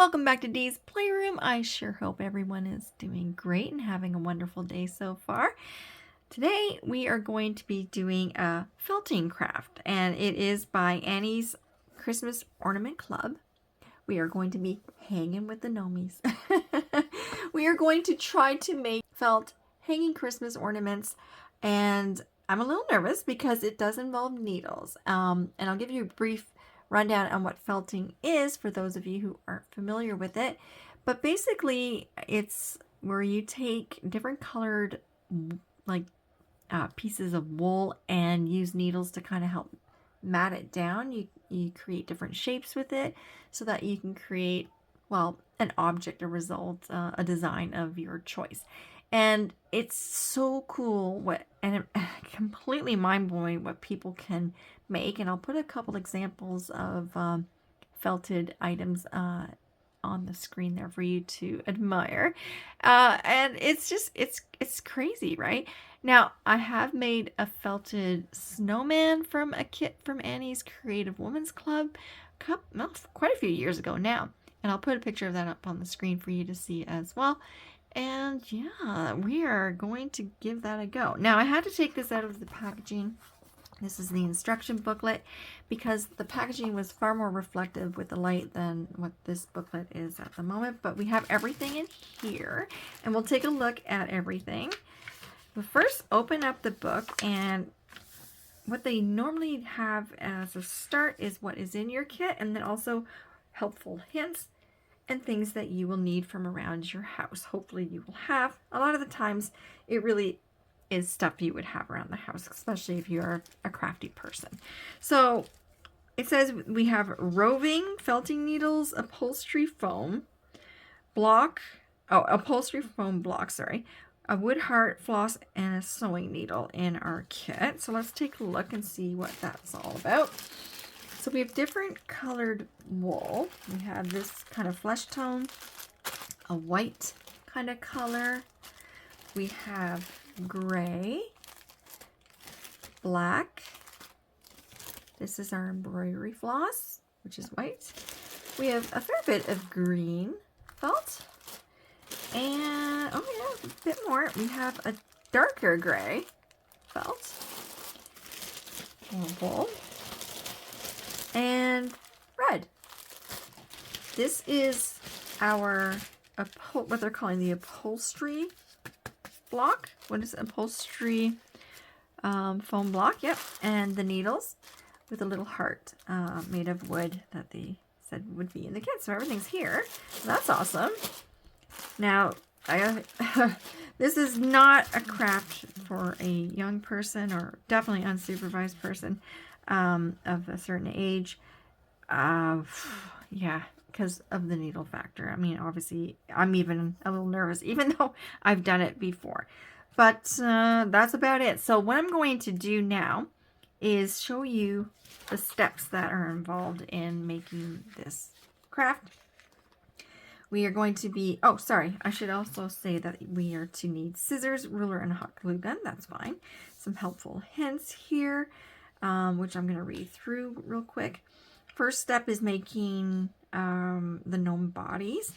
Welcome back to Dee's Playroom. I sure hope everyone is doing great and having a wonderful day so far. Today we are going to be doing a felting craft, and it is by Annie's Christmas Ornament Club. We are going to be hanging with the gnomies. We are going to try to make felt hanging Christmas ornaments, and I'm a little nervous because it does involve needles. And I'll give you a brief rundown on what felting is for those of you who aren't familiar with it. But basically, it's where you take different colored pieces of wool and use needles to kind of help mat it down. You create different shapes with it so that you can create, well, an object, a result, a design of your choice. And it's so cool and completely mind-blowing what people can make. And I'll put a couple examples of felted items on the screen there for you to admire. And it's just, it's crazy, right? Now, I have made a felted snowman from a kit from Annie's Creative Women's Club quite a few years ago now. And I'll put a picture of that up on the screen for you to see as well. And yeah, we are going to give that a go. Now, I had to take this out of the packaging. This is the instruction booklet because the packaging was far more reflective with the light than what this booklet is at the moment. But we have everything in here, and we'll take a look at everything. But first, open up the book, and what they normally have as a start is what is in your kit, and then also helpful hints and things that you will need from around your house. Hopefully you will have. A lot of the times it really is stuff you would have around the house, especially if you're a crafty person. So it says we have roving felting needles, upholstery foam block, a wood heart, floss, and a sewing needle in our kit. So let's take a look and see what that's all about. So we have different colored wool. We have this kind of flesh tone, a white kind of color. We have gray, black. This is our embroidery floss, which is white. We have a fair bit of green felt. And, oh yeah, a bit more. We have a darker gray felt. Wool. And red. This is our what they're calling the upholstery block. What is it? Upholstery foam block? Yep. And the needles with a little heart made of wood that they said would be in the kit. So everything's here. So that's awesome. Now, this is not a craft for a young person or definitely unsupervised person of a certain age. Yeah, because of the needle factor. I mean, obviously, I'm even a little nervous, even though I've done it before. But that's about it. So what I'm going to do now is show you the steps that are involved in making this craft. We are going to be, oh, sorry, I should also say that we are to need scissors, ruler, and a hot glue gun. That's fine. Some helpful hints here, which I'm going to read through real quick. First step is making the gnome bodies.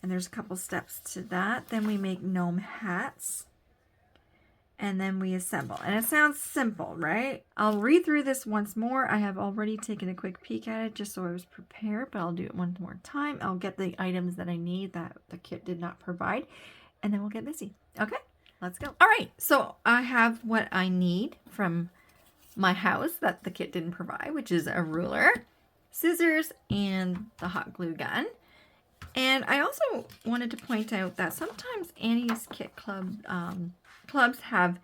And there's a couple steps to that. Then we make gnome hats. And then we assemble. And it sounds simple, right? I'll read through this once more. I have already taken a quick peek at it just so I was prepared, but I'll do it one more time. I'll get the items that I need that the kit did not provide, and then we'll get busy. Okay, let's go. All right, so I have what I need from my house that the kit didn't provide, which is a ruler, scissors, and the hot glue gun. And I also wanted to point out that sometimes Annie's Kit Club clubs have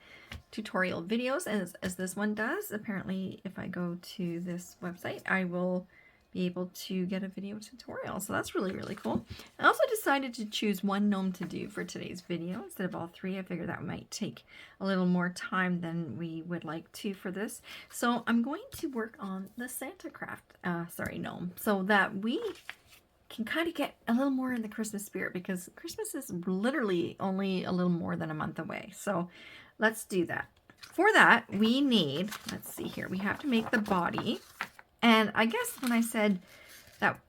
tutorial videos, as this one does. Apparently, if I go to this website, I will be able to get a video tutorial. So that's really, really cool. I also decided to choose one gnome to do for today's video instead of all three. I figured that might take a little more time than we would like to for this. So I'm going to work on the Santa craft, gnome, so that we can kind of get a little more in the Christmas spirit, because Christmas is literally only a little more than a month away. So let's do that. For that, we need, let's see here, we have to make the body. And I guess when I said that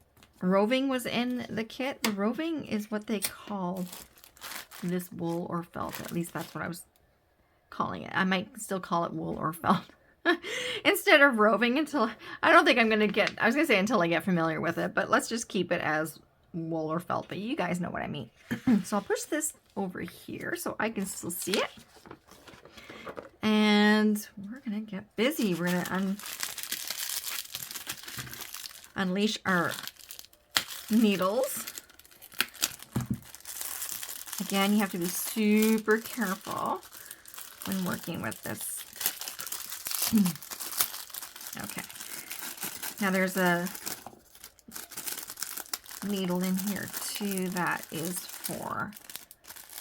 roving was in the kit. The roving is what they call this wool or felt. At least that's what I was calling it. I might still call it wool or felt instead of roving until, I don't think I'm going to get, I was going to say until I get familiar with it, but let's just keep it as wool or felt, but you guys know what I mean. So I'll push this over here so I can still see it. And we're going to get busy. We're going to unleash our needles. Again, you have to be super careful when working with this. Okay. Now there's a needle in here too that is for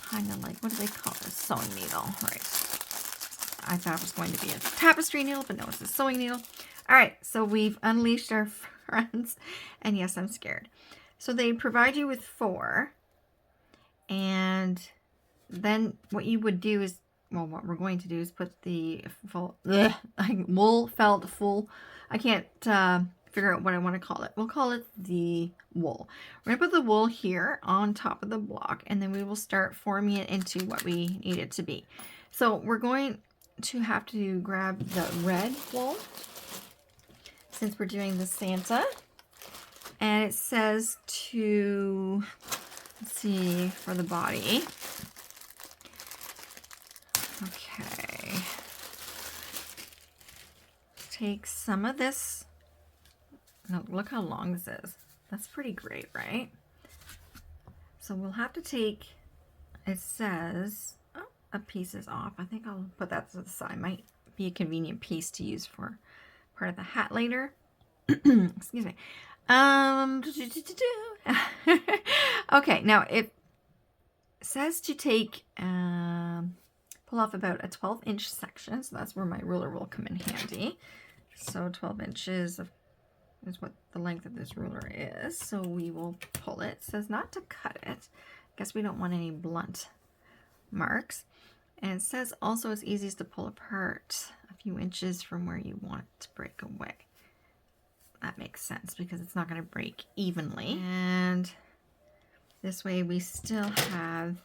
kind of like, what do they call this? Sewing needle, right? I thought it was going to be a tapestry needle, but no, it's a sewing needle. All right, so we've unleashed our friends, and yes, I'm scared. So they provide you with 4, and then what you would do is, well, what we're going to do is put the full wool felt full. I can't figure out what I want to call it. We'll call it the wool. We're gonna put the wool here on top of the block, and then we will start forming it into what we need it to be. So we're going to have to grab the red wool since we're doing the Santa, and it says to, let's see, for the body. Okay, take some of this. Now look how long this is. That's pretty great, right? So we'll have to take, it says, oh, a piece is off. I think I'll put that to the side. Might be a convenient piece to use for part of the hat later. Excuse me. Okay, now it says to take, pull off about a 12-inch section. So that's where my ruler will come in handy. So 12 inches is what the length of this ruler is. So we will pull it. It says not to cut it. Guess we don't want any blunt marks. And it says also it's easiest to pull apart a few inches from where you want it to break away. That makes sense because it's not going to break evenly. And this way we still have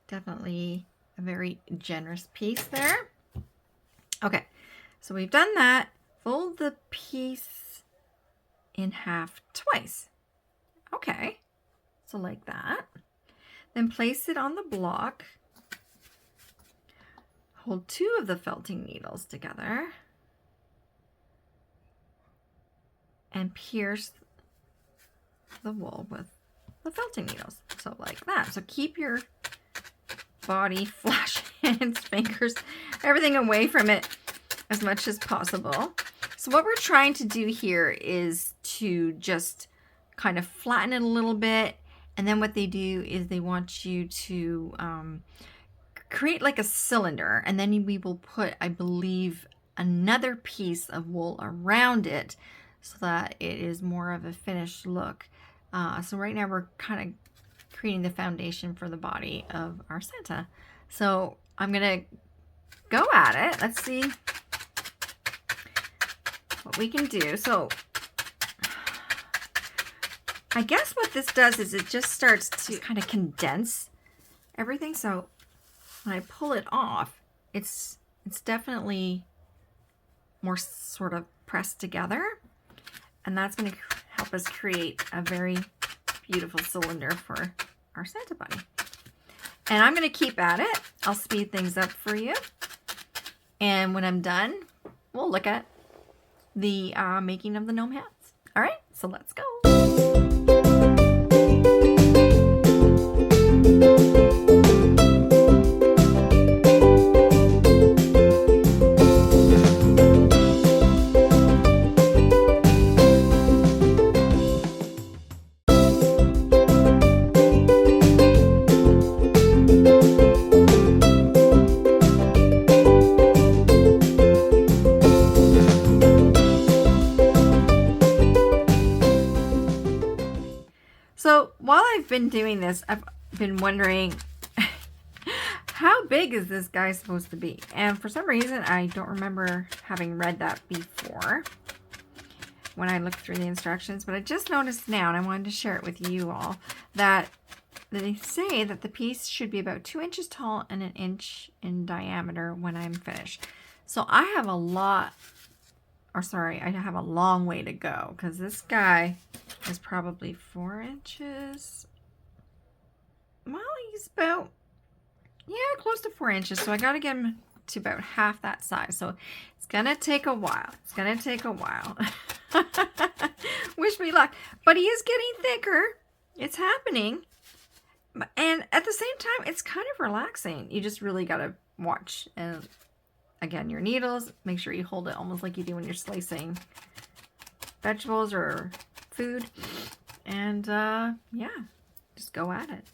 definitely a very generous piece there. Okay, so we've done that. Fold the piece in half twice. Okay, so like that. Then place it on the block. Hold 2 of the felting needles together and pierce the wool with the felting needles. So like that. So keep your body, flash hands, fingers, everything away from it as much as possible. So what we're trying to do here is to just kind of flatten it a little bit. And then what they do is they want you to create like a cylinder, and then we will put, I believe, another piece of wool around it so that it is more of a finished look. So right now we're kind of creating the foundation for the body of our Santa. So I'm gonna go at it. Let's see what we can do. So I guess what this does is it just starts to kind of condense everything. So when I pull it off, it's definitely more sort of pressed together, and that's going to help us create a very beautiful cylinder for our Santa bunny. And I'm going to keep at it. I'll speed things up for you, and when I'm done, we'll look at the making of the gnome hats. All right, so let's go. So while I've been doing this, I've been wondering how big is this guy supposed to be? And for some reason, I don't remember having read that before. when I looked through the instructions, but I just noticed now, and I wanted to share it with you all, that they say that the piece should be about 2 inches tall and 1 inch in diameter when I'm finished. So I have a lot, or sorry, I have a long way to go, because this guy is probably 4 inches. Well, he's about, yeah, close to 4 inches. So I got to get him to about half that size. So it's going to take a while. It's going to take a while. Wish me luck. But he is getting thicker. It's happening. And at the same time, it's kind of relaxing. You just really got to watch. And again, your needles, make sure you hold it almost like you do when you're slicing vegetables or food. And yeah, just go at it.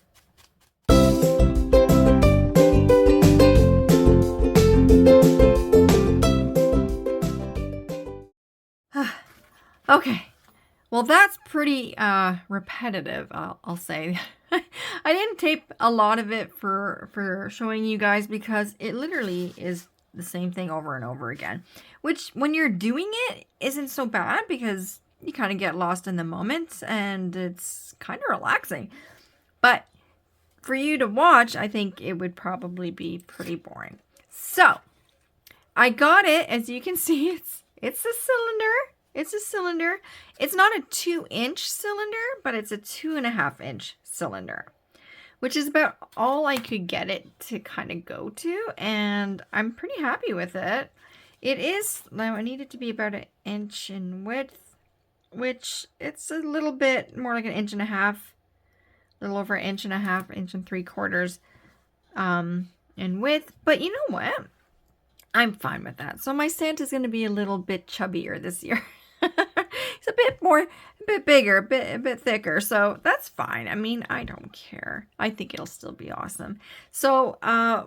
Okay, well that's pretty repetitive, I'll say. I didn't tape a lot of it for showing you guys because it literally is the same thing over and over again, which when you're doing it isn't so bad because you kind of get lost in the moment and it's kind of relaxing. But for you to watch, I think it would probably be pretty boring. So I got it. As you can see, it's a cylinder. It's a cylinder. It's not a 2-inch cylinder, but it's a 2.5-inch cylinder, which is about all I could get it to kind of go to. And I'm pretty happy with it. It is, now I need it to be about 1 inch in width, which it's a little bit more like 1.5 inches, a little over 1.5 inches, 1.75 inches in width. But you know what? I'm fine with that. So my Santa's going to be a little bit chubbier this year. He's a bit bigger, a bit thicker. So that's fine. I mean, I don't care. I think it'll still be awesome. So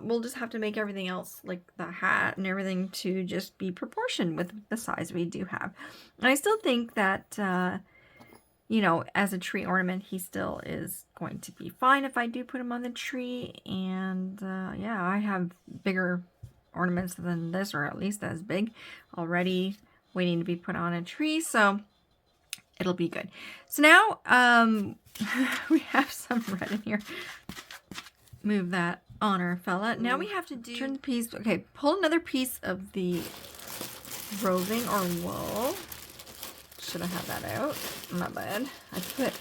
we'll just have to make everything else, like the hat and everything, to just be proportioned with the size we do have. And I still think that, you know, as a tree ornament, he still is going to be fine if I do put him on the tree. And yeah, I have bigger ornaments than this, or at least as big, already waiting to be put on a tree, so it'll be good. So now we have some red in here. Move that on our fella. Now we have to turn the piece. Okay, pull another piece of the roving or wool. Should have had that out. My bad. I put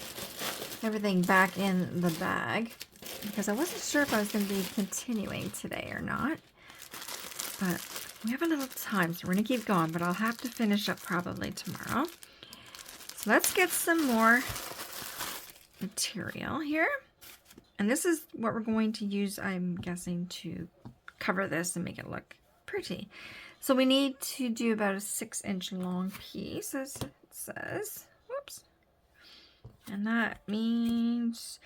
everything back in the bag because I wasn't sure if I was going to be continuing today or not. But we have a little time, so we're going to keep going, but I'll have to finish up probably tomorrow. So let's get some more material here. And this is what we're going to use, I'm guessing, to cover this and make it look pretty. So we need to do about a 6-inch long piece, as it says. Whoops. And that means,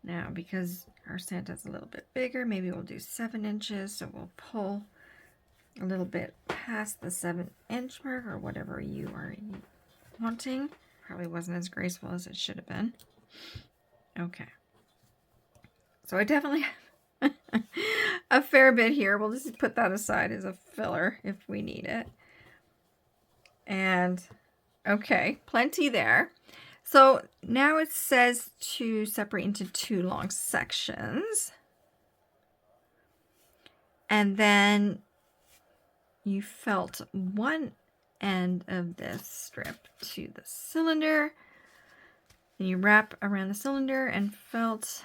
now because our Santa's a little bit bigger, maybe we'll do 7 inches. So we'll pull a little bit past the 7-inch mark, or whatever you are wanting. Probably wasn't as graceful as it should have been. Okay. So I definitely have a fair bit here. We'll just put that aside as a filler if we need it. And okay, plenty there. So now it says to separate into 2 long sections. And then you felt one end of this strip to the cylinder. And you wrap around the cylinder and felt,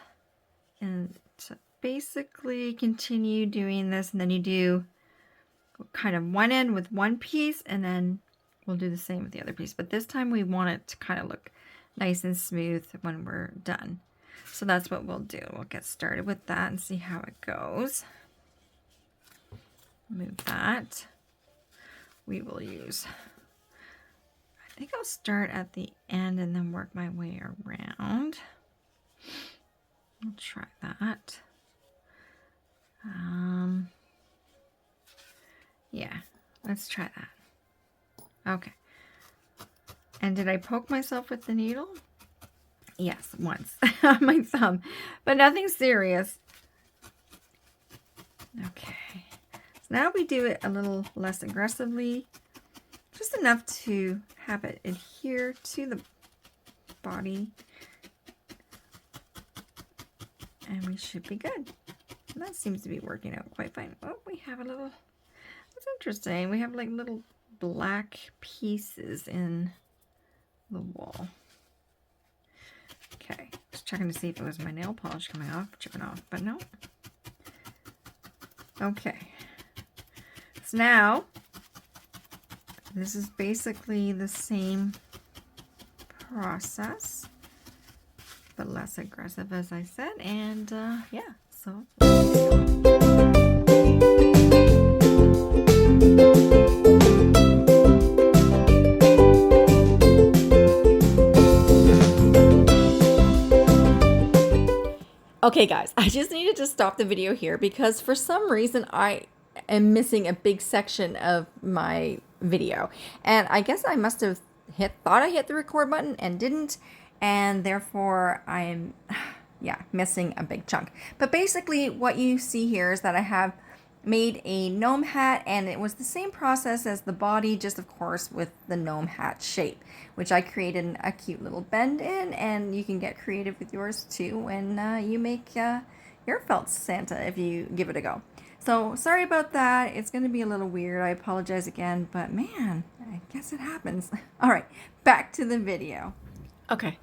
and to basically continue doing this. And then you do kind of one end with one piece, and then we'll do the same with the other piece. But this time we want it to kind of look nice and smooth when we're done. So that's what we'll do. We'll get started with that and see how it goes. Move that. We will use, I think I'll start at the end and then work my way around. I'll try that. Yeah, let's try that. Okay. And did I poke myself with the needle? Yes, once on my thumb, but nothing serious. Okay. So now we do it a little less aggressively, just enough to have it adhere to the body. And we should be good. And that seems to be working out quite fine. Oh, we have a little, that's interesting. We have like little black pieces in the wall. Okay, just checking to see if it was my nail polish coming off, chipping off, but no. Okay, so now this is basically the same process, but less aggressive, as I said, and yeah, so. Okay guys, I just needed to stop the video here because for some reason I am missing a big section of my video. And I guess I must have thought I hit the record button and didn't. And therefore I'm, yeah, missing a big chunk. But basically what you see here is that I have made a gnome hat, and it was the same process as the body, just of course with the gnome hat shape, which I created a cute little bend in, and you can get creative with yours too when you make your felt Santa if you give it a go. So sorry about that, it's going to be a little weird, I apologize again, but man, I guess it happens. All right, back to the video. Okay.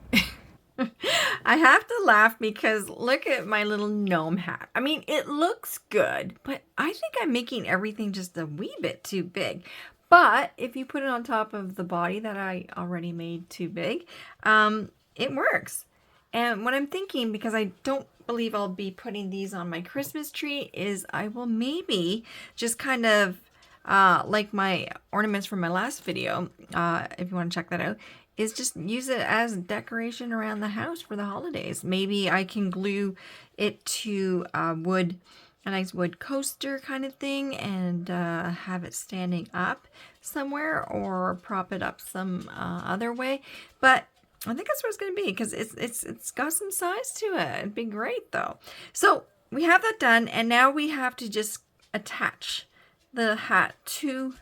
I have to laugh because look at my little gnome hat. I mean, it looks good, but I think I'm making everything just a wee bit too big. But if you put it on top of the body that I already made too big, it works. And what I'm thinking, because I don't believe I'll be putting these on my Christmas tree, is I will maybe just kind of, like my ornaments from my last video, if you want to check that out, is just use it as decoration around the house for the holidays. Maybe I can glue it to wood, a nice wood coaster kind of thing, and have it standing up somewhere, or prop it up some other way. But I think that's what it's going to be, because it's got some size to it. It'd be great though. So we have that done, and now we have to just attach the hat to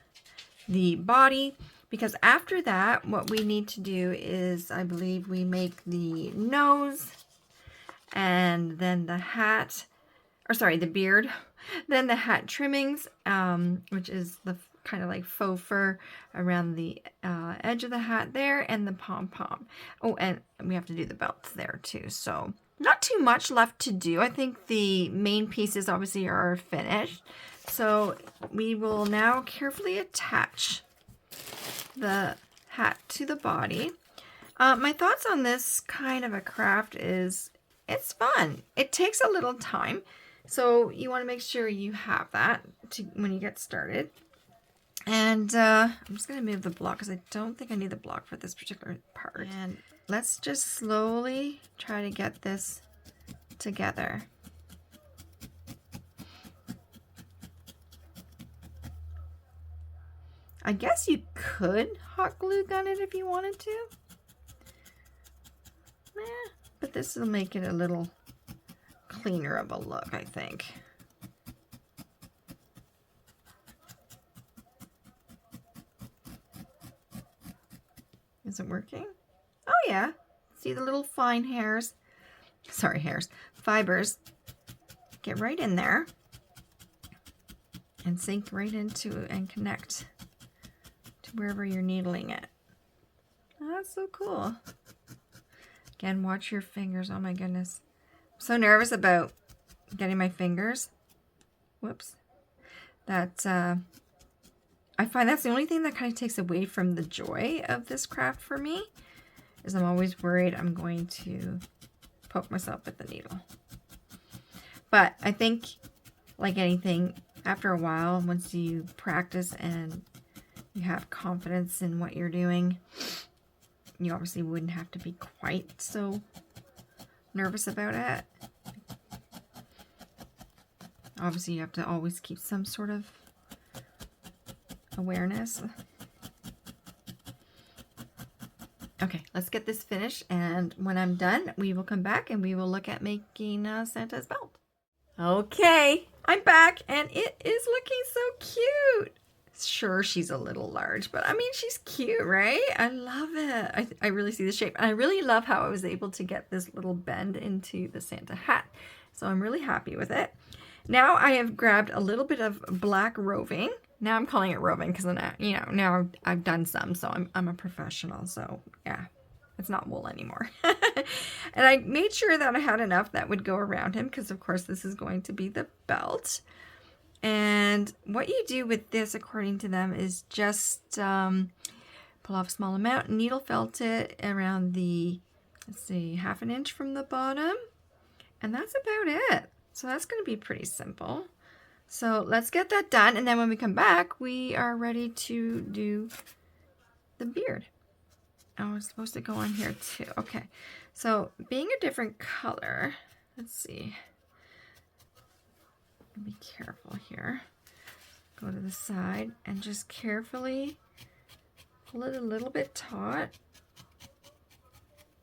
the body. Because after that, what we need to do is, I believe we make the nose, and then the hat, or sorry, the beard, then the hat trimmings, which is the kind of like faux fur around the edge of the hat there, and the pom-pom. Oh, and we have to do the belts there too. So not too much left to do. I think the main pieces obviously are finished. So we will now carefully attach the hat to the body. My thoughts on this kind of a craft is it's fun. It takes a little time, so you want to make sure you have that when you get started. And I'm just going to move the block because I don't think I need the block for this particular part. And let's just slowly try to get this together. I guess you could hot glue gun it if you wanted to. But this will make it a little cleaner of a look, I think. Is it working? Oh yeah. See the little fine hairs? Sorry, hairs. Fibers. Get right in there. And sink right into and connect to wherever you're needling it. Oh, that's so cool. Again, watch your fingers. Oh my goodness. I'm so nervous about getting my fingers. Whoops. That, I find that's the only thing that kind of takes away from the joy of this craft for me, is I'm always worried I'm going to poke myself with the needle. But I think, like anything, after a while, once you practice and you have confidence in what you're doing, you obviously wouldn't have to be quite so nervous about it. Obviously, you have to always keep some sort of awareness. Okay, let's get this finished, and when I'm done, we will come back and we will look at making Santa's belt. Okay, I'm back, and it is looking so cute. Sure, she's a little large, but I mean, she's cute, right? I love it. I really see the shape. And I really love how I was able to get this little bend into the Santa hat. So I'm really happy with it. Now I have grabbed a little bit of black roving. Now I'm calling it roving because now I've done some, so I'm a professional. So yeah, it's not wool anymore. And I made sure that I had enough that would go around him because of course this is going to be the belt. And what you do with this, according to them, is just pull off a small amount, needle felt it around the, let's see, 1/2 inch from the bottom. And that's about it. So that's going to be pretty simple. So let's get that done. And then when we come back, we are ready to do the beard. Oh, it's supposed to go on here too. Okay. So being a different color, let's see. Be careful here. Go to the side and just carefully pull it a little bit taut.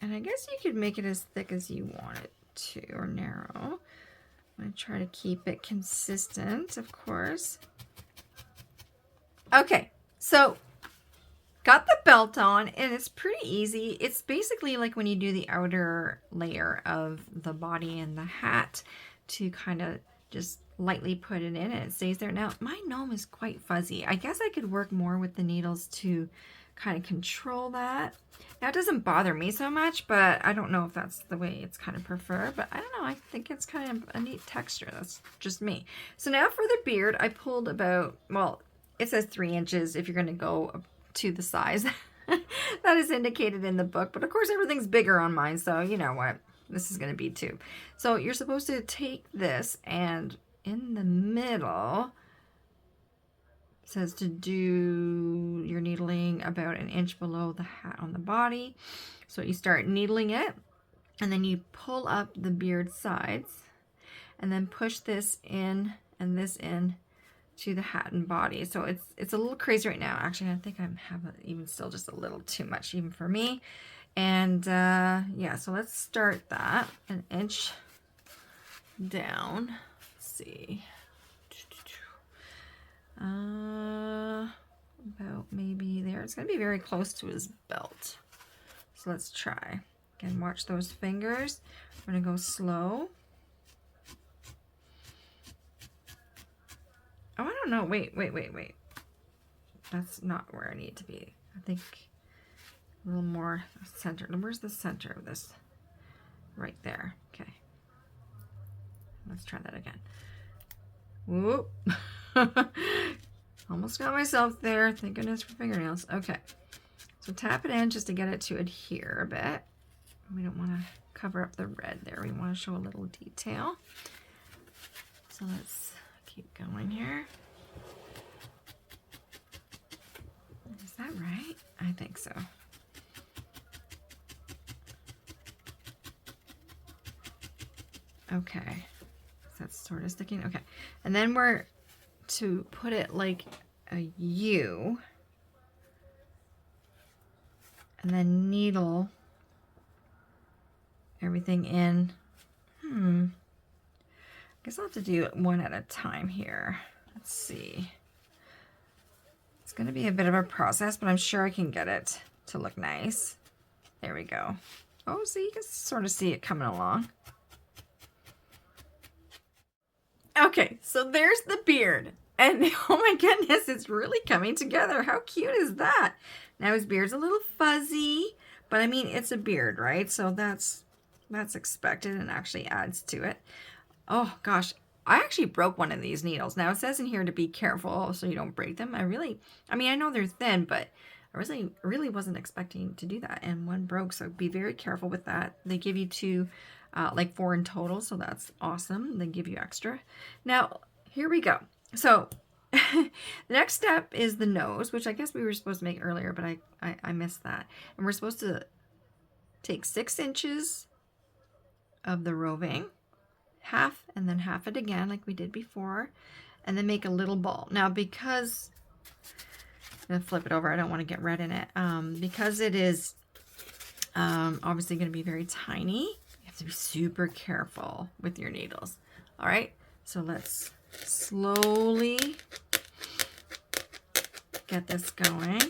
And I guess you could make it as thick as you want it to, or narrow. I'm going to try to keep it consistent, of course. Okay, so got the belt on, and it's pretty easy. It's basically like when you do the outer layer of the body and the hat to kind of just lightly put it in and it stays there. Now, my gnome is quite fuzzy. I guess I could work more with the needles to kind of control that. Now, it doesn't bother me so much, but I don't know if that's the way it's kind of preferred, but I don't know. I think it's kind of a neat texture. That's just me. So now for the beard, I pulled about, well, it says 3 inches if you're going to go to the size that is indicated in the book, but of course everything's bigger on mine, so you know what, this is going to be 2. So you're supposed to take this, and in the middle it says to do your needling about 1 inch below the hat on the body. So you start needling it, and then you pull up the beard sides and then push this in and this in to the hat and body. So it's a little crazy right now. Actually, I think I have even still just a little too much even for me. And yeah, so let's start that 1 inch down. Let's see. About maybe there. It's going to be very close to his belt. So let's try. Again, watch those fingers. I'm going to go slow. Oh, I don't know. Wait. That's not where I need to be. I think a little more center. Where's the center of this? Right there. Okay. Let's try that again. Whoop. Almost got myself there. Thank goodness for fingernails. Okay. So tap it in just to get it to adhere a bit. We don't want to cover up the red there. We want to show a little detail. So let's keep going here. Is that right? I think so. Okay. So that's sort of sticking. Okay. And then we're to put it like a U. And then needle everything in. I guess I'll have to do it one at a time here. Let's see. It's going to be a bit of a process, but I'm sure I can get it to look nice. There we go. Oh, so you can sort of see it coming along. Okay, so there's the beard. And oh my goodness, it's really coming together. How cute is that? Now his beard's a little fuzzy, but I mean, it's a beard, right? So that's expected and actually adds to it. Oh gosh, I actually broke one of these needles. Now it says in here to be careful so you don't break them. I mean, I know they're thin, but I really wasn't expecting to do that. And one broke, so be very careful with that. They give you 2, like 4 in total, so that's awesome. They give you extra. Now, here we go. So the next step is the nose, which I guess we were supposed to make earlier, but I missed that. And we're supposed to take 6 inches of the roving, half, and then half it again like we did before, and then make a little ball. Now, because I'm going to flip it over, I don't want to get red in it, because it is obviously going to be very tiny, you have to be super careful with your needles. All right, so let's slowly get this going.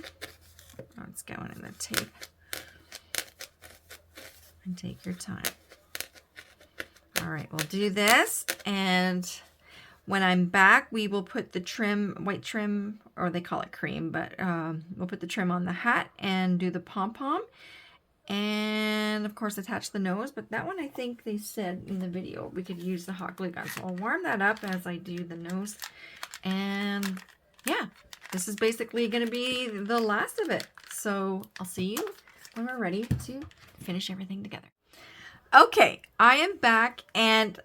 Oh, it's going in the tape. And take your time. All right, we'll do this, and when I'm back, we will put the trim, white trim, or they call it cream, but we'll put the trim on the hat and do the pom-pom. And of course attach the nose, but that one I think they said in the video we could use the hot glue gun. So I'll warm that up as I do the nose. And yeah, this is basically going to be the last of it. So I'll see you when we're ready to finish everything together. Okay, I am back, and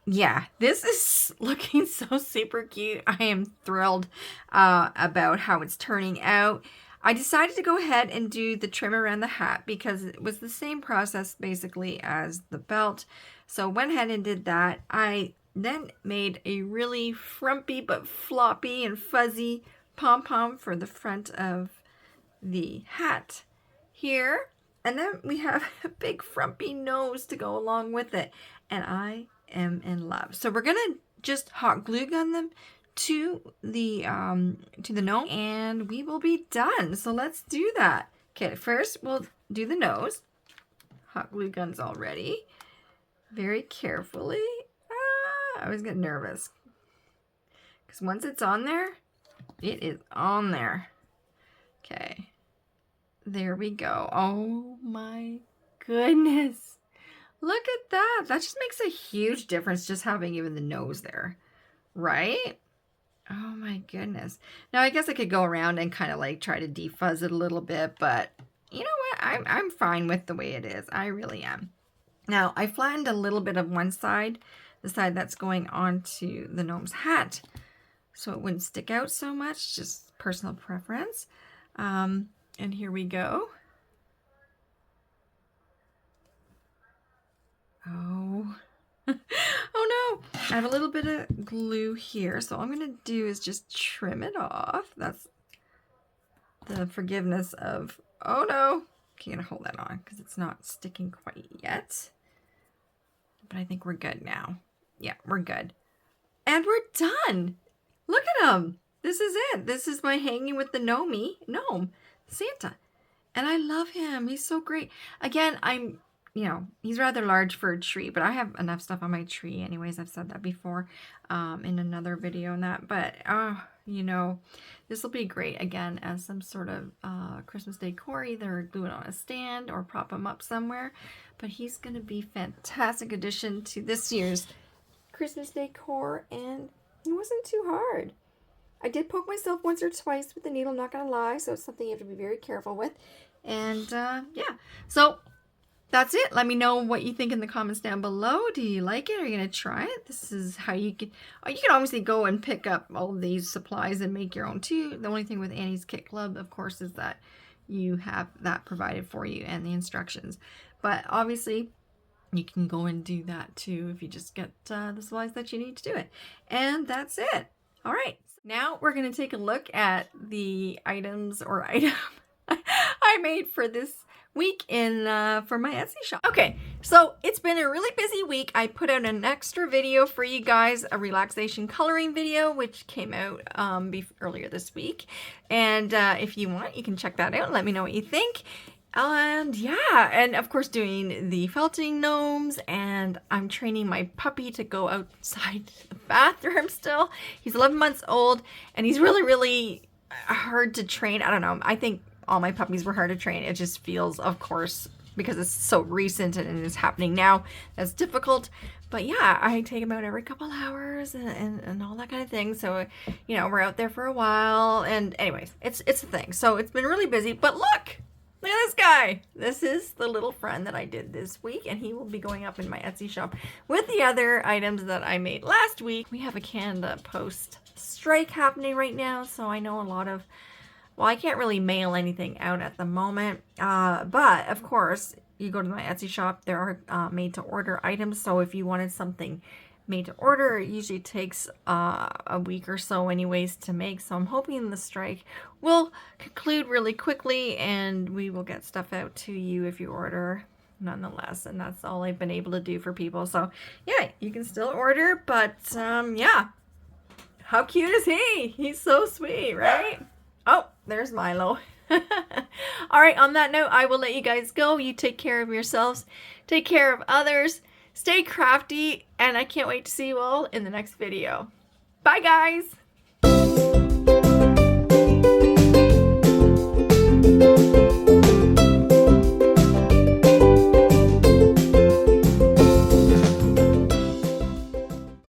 yeah, this is looking so super cute. I am thrilled about how it's turning out. I decided to go ahead and do the trim around the hat because it was the same process basically as the belt. So went ahead and did that. I then made a really frumpy but floppy and fuzzy pom-pom for the front of the hat here. And then we have a big frumpy nose to go along with it. And I am in love. So we're going to just hot glue gun them to the gnome, and we will be done. So let's do that. Okay, first we'll do the nose. Hot glue guns already. Very carefully. I always get nervous because once it's on there, it is on there. Okay, there we go. Oh my goodness. Look at that. That just makes a huge difference just having even the nose there, right? Oh my goodness. Now I guess I could go around and kind of like try to defuzz it a little bit, but you know what? I'm fine with the way it is. I really am. Now I flattened a little bit of one side, the side that's going onto the gnome's hat, so it wouldn't stick out so much, just personal preference. And here we go. Oh. Oh no, I have a little bit of glue here, so all I'm going to do is just trim it off. That's the forgiveness of, oh no, okay, I'm going to hold that on because it's not sticking quite yet, but I think we're good now. Yeah, we're good. And we're done. Look at him. This is it. This is my hanging with the gnome, Santa. And I love him. He's so great. Again, you know, he's rather large for a tree, but I have enough stuff on my tree anyways. I've said that before in another video and that, but you know, this will be great again as some sort of Christmas decor, either glue it on a stand or prop him up somewhere. But he's going to be fantastic addition to this year's Christmas decor, and it wasn't too hard. I did poke myself once or twice with the needle, not going to lie, so it's something you have to be very careful with. And yeah, so that's it. Let me know what you think in the comments down below. Do you like it? Are you going to try it? This is how you can obviously go and pick up all of these supplies and make your own too. The only thing with Annie's Kit Club, of course, is that you have that provided for you and the instructions. But obviously, you can go and do that too if you just get the supplies that you need to do it. And that's it. All right. Now we're going to take a look at the items or item I made for this week for my Etsy shop. Okay, so it's been a really busy week. I put out an extra video for you guys, a relaxation coloring video, which came out earlier this week. And if you want, you can check that out and let me know what you think. And yeah, and of course doing the felting gnomes, and I'm training my puppy to go outside the bathroom still. He's 11 months old, and he's really, really hard to train. I don't know. I think all my puppies were hard to train. It just feels, of course, because it's so recent and it's happening now, that's difficult. But yeah, I take him out every couple hours and all that kind of thing. So, you know, we're out there for a while. And anyways, it's a thing. So it's been really busy. But look at this guy. This is the little friend that I did this week. And he will be going up in my Etsy shop with the other items that I made last week. We have a Canada Post strike happening right now. So I know a lot of, well, I can't really mail anything out at the moment. But of course, you go to my Etsy shop, there are made to order items. So if you wanted something made to order, it usually takes a week or so anyways to make. So I'm hoping the strike will conclude really quickly and we will get stuff out to you if you order nonetheless. And that's all I've been able to do for people. So yeah, you can still order, but yeah. How cute is he? He's so sweet, right? Oh, there's Milo. All right, on that note, I will let you guys go. You take care of yourselves, take care of others, stay crafty, and I can't wait to see you all in the next video. Bye, guys.